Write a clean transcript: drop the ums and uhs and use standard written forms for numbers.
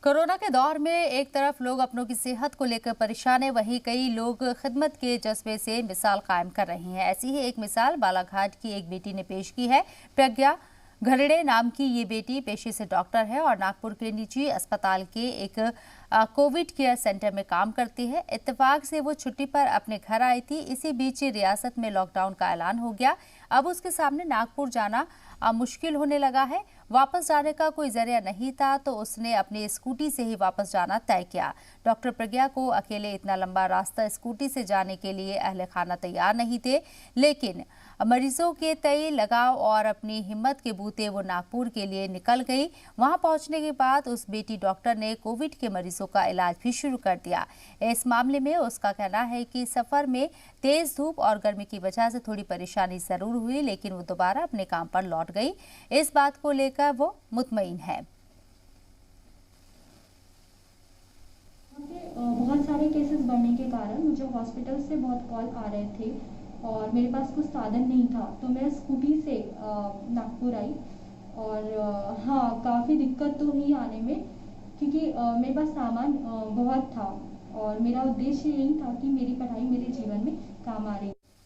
Corona के दौर में एक तरफ लोग अपनों की सेहत को लेकर परेशान है, वहीं कई लोग खिदमत के जज्बे से मिसाल कायम कर रहे हैं। ऐसी ही एक मिसाल बालाघाट की एक बेटी ने पेश की है। प्रज्ञा घरड़े नाम की ये बेटी पेशे से डॉक्टर है और नागपुर के निजी अस्पताल के एक कोविड केयर सेंटर में काम करती है। इत्तेफाक से वो छुट्टी पर अपने घर आई थी। इसी बीच रियासत में लॉकडाउन का ऐलान हो गया। अब उसके सामने नागपुर जाना मुश्किल होने लगा है। वापस जाने का कोई जरिया नहीं था तो उसने अपनी स्कूटी से ही वापस जाना तय किया। डॉक्टर प्रज्ञा को अकेले इतना लंबा रास्ता स्कूटी से जाने के लिए अहले खाना तैयार नहीं थे, लेकिन मरीजों के तय लगाव और अपनी हिम्मत के बूते वो नागपुर के लिए निकल गई। वहां पहुंचने के बाद उस बेटी डॉक्टर ने कोविड के मरीजों का इलाज भी शुरू कर दिया। इस मामले में उसका कहना है कि सफर में तेज धूप और गर्मी की वजह से थोड़ी परेशानी जरूर हुई, लेकिन वो दोबारा अपने काम पर लौट गई। इस बात को लेकर वो मुतमईन है। बहुत सारे केसेस बढ़ने के कारण मुझे हॉस्पिटल से बहुत कॉल आ रहे थे और मेरे पास कुछ साधन नहीं था, तो मैं स्कूटी से नागपुर आई। और हाँ, काफ़ी दिक्कत तो हुई आने में, क्योंकि मेरे पास सामान बहुत था और मेरा उद्देश्य यही था कि मेरी पढ़ाई मेरे जीवन में काम आ रही